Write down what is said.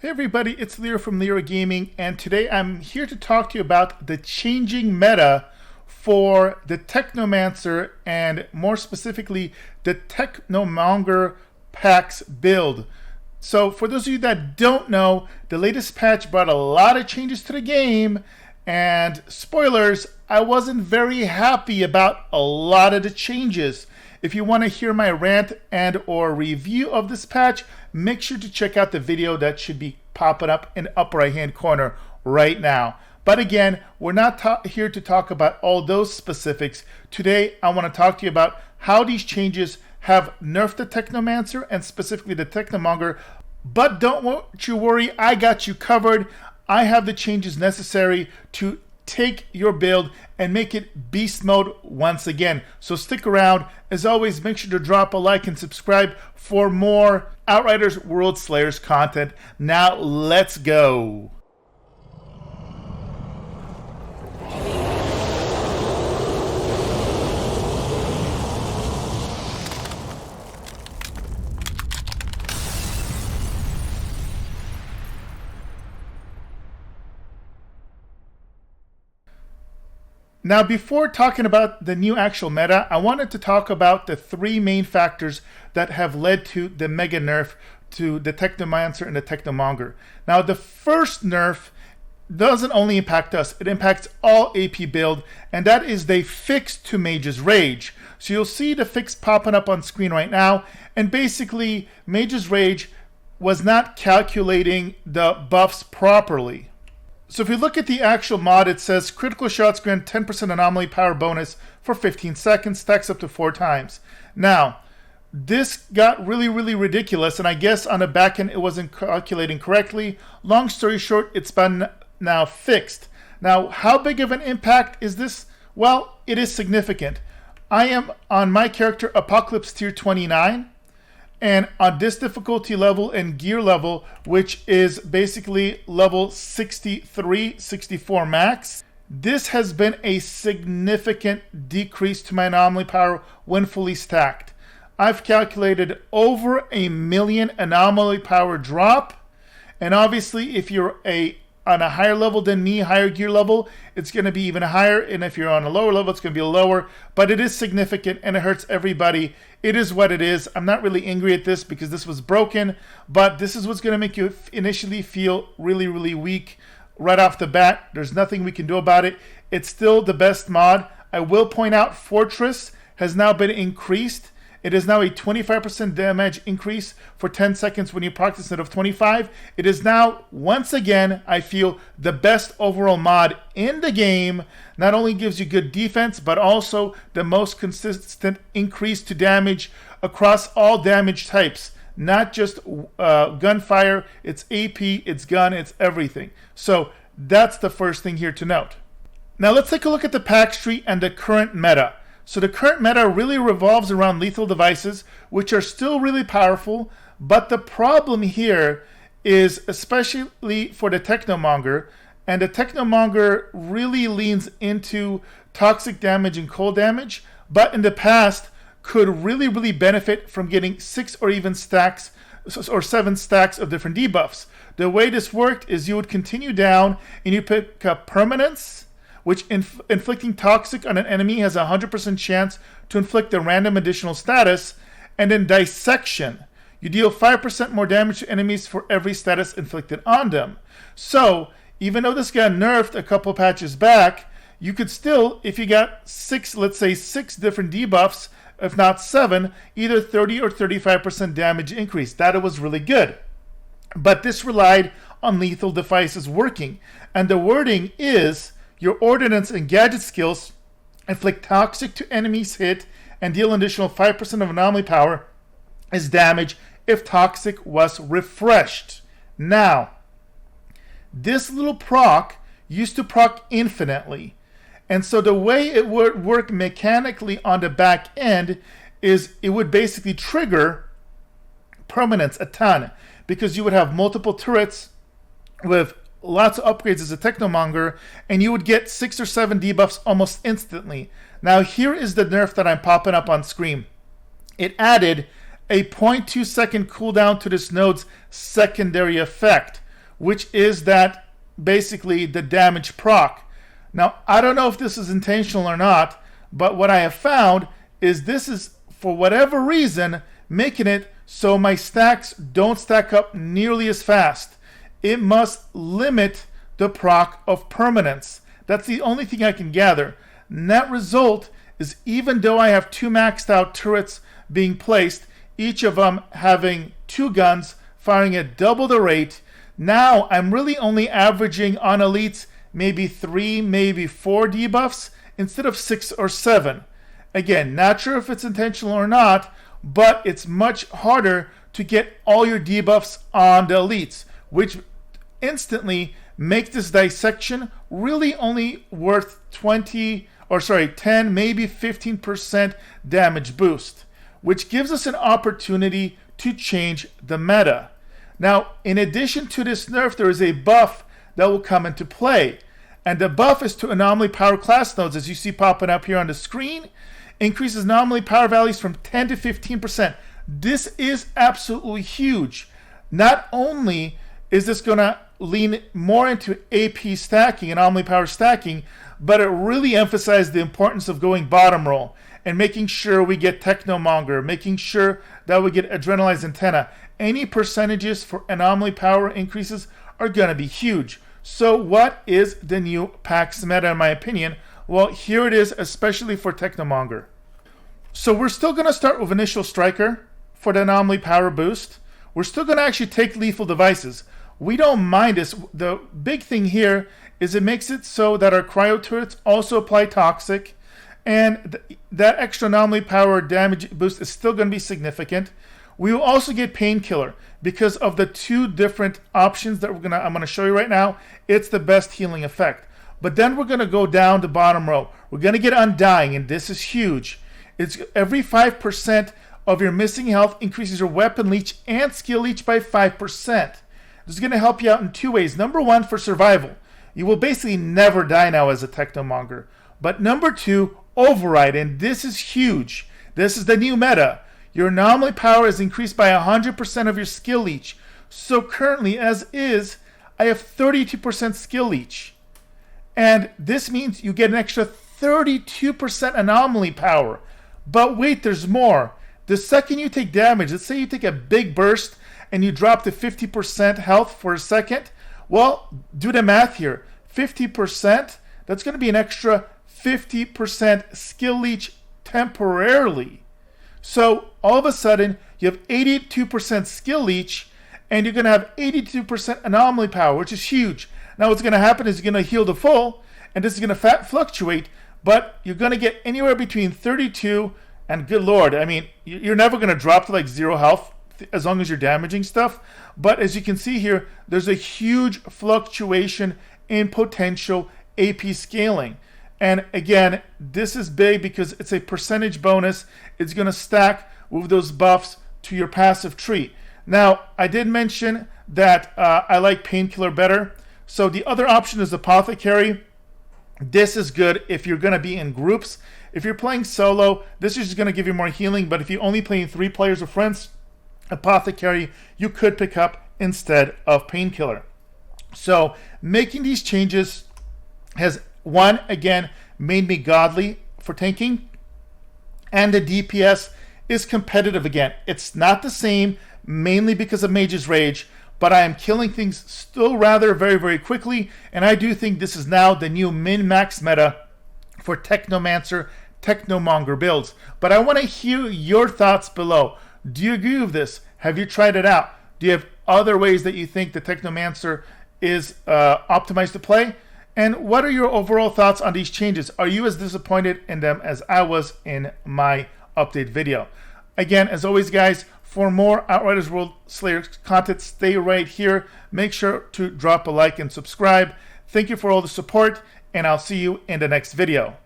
Hey everybody, it's Leo from Lero Gaming, and today I'm here to talk to you about the changing meta for the Technomancer and more specifically the Technomonger PAX build. So for those of you that don't know, the latest patch brought a lot of changes to the game, and spoilers, I wasn't very happy about a lot of the changes. If you want to hear my rant and or review of this patch, make sure to check out the video that should be popping up in the upper right hand corner right now. But again, we're not here to talk about all those specifics. Today, I want to talk to you about how these changes have nerfed the Technomancer and specifically the Technomonger. But don't you worry, I got you covered. I have the changes necessary to take your build and make it beast mode once again. So stick around. As always, make sure to drop a like and subscribe for more Outriders Worldslayers content. Now let's go. Now, before talking about the new actual meta, I wanted to talk about the three main factors that have led to the mega nerf to the Technomancer and the Technomonger. Now, the first nerf doesn't only impact us, it impacts all AP build, and that is they fixed to Mage's Rage. So you'll see the fix popping up on screen right now, and basically Mage's Rage was not calculating the buffs properly. So if you look at the actual mod, it says critical shots grant 10% anomaly power bonus for 15 seconds, stacks up to 4 times. Now, this got really ridiculous, and I guess on the back end it wasn't calculating correctly. Long story short, it's been now fixed. Now, how big of an impact is this? Well, it is significant. I am on my character Apocalypse tier 29. And on this difficulty level and gear level, which is basically level 63, 64 max, this has been a significant decrease to my anomaly power when fully stacked. I've calculated over 1 million anomaly power drop. And obviously, if you're on a higher level than me, higher gear level, it's going to be even higher. And if you're on a lower level, it's going to be lower. But it is significant and it hurts everybody. It is what it is. I'm not really angry at this because this was broken. But this is what's going to make you initially feel really weak right off the bat. There's nothing we can do about it. It's still the best mod. I will point out Fortress has now been increased. It is now a 25% damage increase for 10 seconds when you proc instead of 25. It is now, once again, I feel the best overall mod in the game. Not only gives you good defense, but also the most consistent increase to damage across all damage types. Not just gunfire, it's AP, it's gun, it's everything. So that's the first thing here to note. Now let's take a look at the PAX tree and the current meta. So the current meta really revolves around lethal devices, which are still really powerful, but the problem here is, especially for the Technomonger, and the Technomonger really leans into toxic damage and cold damage, but in the past could really benefit from getting 6 or even stacks or 7 stacks of different debuffs. The way this worked is you would continue down and you pick up Permanence, which inflicting toxic on an enemy has a 100% chance to inflict a random additional status, and then Dissection. You deal 5% more damage to enemies for every status inflicted on them. So, even though this got nerfed a couple patches back, you could still, if you got 6, let's say 6 different debuffs, if not 7, either 30 or 35% damage increase. That was really good. But this relied on lethal devices working. And the wording is, your ordnance and gadget skills inflict toxic to enemies hit and deal an additional 5% of anomaly power as damage if toxic was refreshed. Now, this little proc used to proc infinitely. And so the way it would work mechanically on the back end is it would basically trigger Permanence a ton, because you would have multiple turrets with lots of upgrades as a Technomonger, and you would get 6 or 7 debuffs almost instantly. Now here is the nerf that I'm popping up on screen. It added a 0.2 second cooldown to this node's secondary effect. which is that basically the damage proc. Now, I don't know if this is intentional or not, but what I have found is this is, for whatever reason, making it so my stacks don't stack up nearly as fast. It must limit the proc of permanence. That's the only thing I can gather. Net result is, even though I have 2 maxed out turrets being placed, each of them having 2 guns firing at double the rate, now I'm really only averaging on elites maybe 3, maybe 4 debuffs instead of 6 or 7. Again, not sure if it's intentional or not, but it's much harder to get all your debuffs on the elites, which instantly makes this dissection really only worth 10, maybe 15% damage boost, which gives us an opportunity to change the meta. Now, in addition to this nerf, there is a buff that will come into play. And the buff is to anomaly power class nodes, as you see popping up here on the screen. Increases anomaly power values from 10 to 15%. This is absolutely huge. Not only is this going to lean more into AP stacking, anomaly power stacking, but it really emphasizes the importance of going bottom roll and making sure we get Technomonger, making sure that we get Adrenalized Antenna. Any percentages for anomaly power increases are going to be huge. So what is the new PAX meta, in my opinion? Well, here it is, especially for Technomonger. So we're still going to start with Initial Striker for the anomaly power boost. We're still going to actually take lethal devices. We don't mind this. The big thing here is it makes it so that our cryo turrets also apply toxic, and that extra anomaly power damage boost is still going to be significant. We will also get Painkiller because of the 2 different options that I'm going to show you right now. It's the best healing effect. But then we're going to go down the bottom row. We're going to get Undying, and this is huge. It's every 5% of your missing health increases your weapon leech and skill leech by 5%. This is going to help you out in 2 ways. Number 1, for survival. You will basically never die now as a Technomonger. But number 2, override, and this is huge. This is the new meta. Your anomaly power is increased by 100% of your skill leech. So currently, as is, I have 32% skill leech. And this means you get an extra 32% anomaly power. But wait, there's more. The second you take damage, let's say you take a big burst and you drop to 50% health for a second. Well, do the math here. 50%, that's going to be an extra 50% skill leech temporarily. So all of a sudden, you have 82% skill leech, and you're going to have 82% anomaly power, which is huge. Now what's going to happen is you're going to heal to full, and this is going to fluctuate, but you're going to get anywhere between 32 and, good lord, I mean, you're never going to drop to like 0 health as long as you're damaging stuff. But as you can see here, there's a huge fluctuation in potential AP scaling. And again, this is big because it's a percentage bonus. It's going to stack with those buffs to your passive tree. Now, I did mention that I like Painkiller better. So the other option is Apothecary. This is good if you're going to be in groups. If you're playing solo, this is just going to give you more healing. But if you're only playing 3 players or friends, Apothecary you could pick up instead of Painkiller. So making these changes has, one, again, made me godly for tanking. And the DPS is competitive again. It's not the same, mainly because of Mage's Rage, but I am killing things still rather very, very quickly. And I do think this is now the new min-max meta for Technomancer, Technomonger builds. But I want to hear your thoughts below. Do you agree with this? Have you tried it out? Do you have other ways that you think the Technomancer is optimized to play? And what are your overall thoughts on these changes? Are you as disappointed in them as I was in my update video? Again, as always, guys, for more Outriders Worldslayer content, stay right here. Make sure to drop a like and subscribe. Thank you for all the support, and I'll see you in the next video.